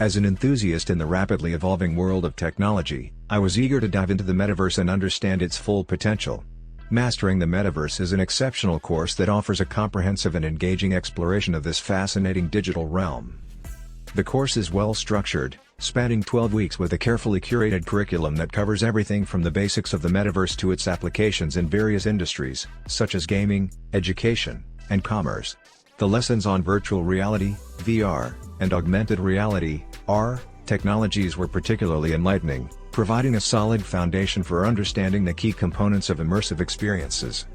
As an enthusiast in the rapidly evolving world of technology, I was eager to dive into the metaverse and understand its full potential. Mastering the Metaverse is an exceptional course that offers a comprehensive and engaging exploration of this fascinating digital realm. The course is well structured, spanning 12 weeks with a carefully curated curriculum that covers everything from the basics of the metaverse to its applications in various industries, such as gaming, education, and commerce. The lessons on virtual reality, VR, and augmented reality, AR, technologies were particularly enlightening, providing a solid foundation for understanding the key components of immersive experiences.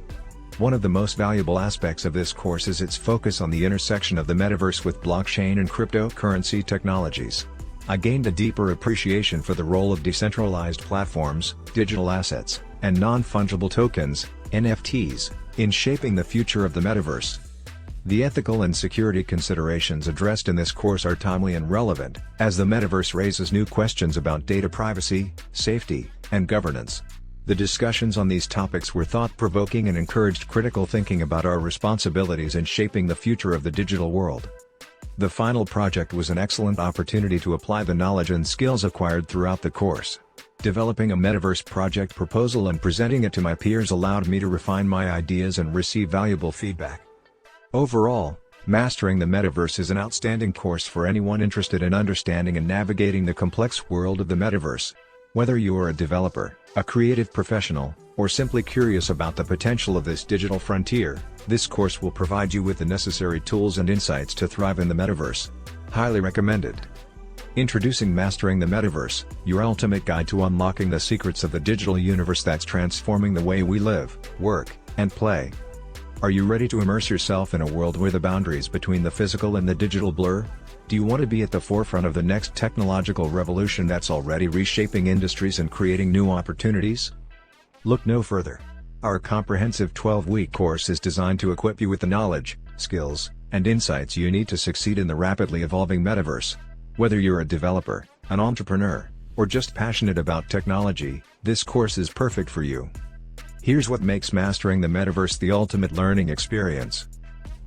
One of the most valuable aspects of this course is its focus on the intersection of the metaverse with blockchain and cryptocurrency technologies. I gained a deeper appreciation for the role of decentralized platforms, digital assets, and non-fungible tokens, NFTs, in shaping the future of the metaverse. The ethical and security considerations addressed in this course are timely and relevant, as the metaverse raises new questions about data privacy, safety, and governance. The discussions on these topics were thought-provoking and encouraged critical thinking about our responsibilities in shaping the future of the digital world. The final project was an excellent opportunity to apply the knowledge and skills acquired throughout the course. Developing a metaverse project proposal and presenting it to my peers allowed me to refine my ideas and receive valuable feedback. Overall, mastering the metaverse is an outstanding course for anyone interested in understanding and navigating the complex world of the metaverse. Whether you are a developer, a creative professional, or simply curious about the potential of this digital frontier, this course will provide you with the necessary tools and insights to thrive in the metaverse. Highly recommended. Introducing Mastering the Metaverse, your ultimate guide to unlocking the secrets of the digital universe that's transforming the way we live, work, and play. Are you ready to immerse yourself in a world where the boundaries between the physical and the digital blur? Do you want to be at the forefront of the next technological revolution that's already reshaping industries and creating new opportunities? Look no further. Our comprehensive 12-week course is designed to equip you with the knowledge, skills, and insights you need to succeed in the rapidly evolving metaverse. Whether you're a developer, an entrepreneur, or just passionate about technology, this course is perfect for you. Here's what makes Mastering the Metaverse the ultimate learning experience.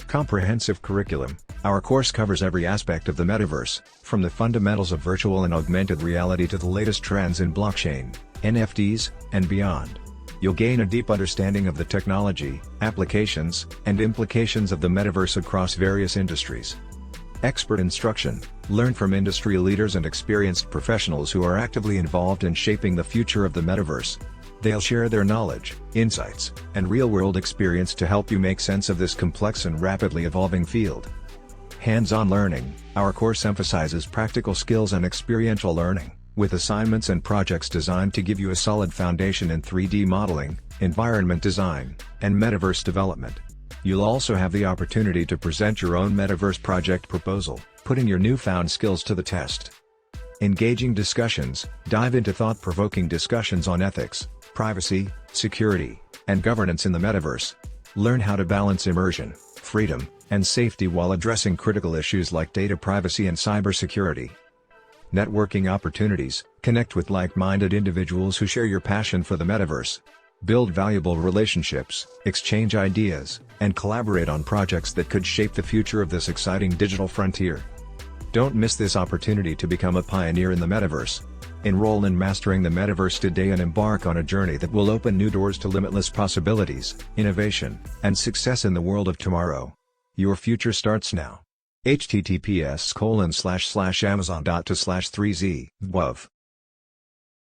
Comprehensive curriculum. Our course covers every aspect of the metaverse, from the fundamentals of virtual and augmented reality to the latest trends in blockchain, NFTs, and beyond. You'll gain a deep understanding of the technology, applications, and implications of the metaverse across various industries. Expert instruction. Learn from industry leaders and experienced professionals who are actively involved in shaping the future of the metaverse. They'll share their knowledge, insights, and real-world experience to help you make sense of this complex and rapidly evolving field. Hands-on learning. Our course emphasizes practical skills and experiential learning, with assignments and projects designed to give you a solid foundation in 3D modeling, environment design, and metaverse development. You'll also have the opportunity to present your own metaverse project proposal, putting your newfound skills to the test. Engaging discussions. Dive into thought-provoking discussions on ethics, privacy, security, and governance in the metaverse. Learn how to balance immersion, freedom, and safety while addressing critical issues like data privacy and cybersecurity. Networking opportunities. Connect with like-minded individuals who share your passion for the metaverse. Build valuable relationships, exchange ideas, and collaborate on projects that could shape the future of this exciting digital frontier. Don't miss this opportunity to become a pioneer in the metaverse. Enroll in Mastering the Metaverse today and embark on a journey that will open new doors to limitless possibilities, innovation, and success in the world of tomorrow. Your future starts now. https://amazon.to/3z, WOV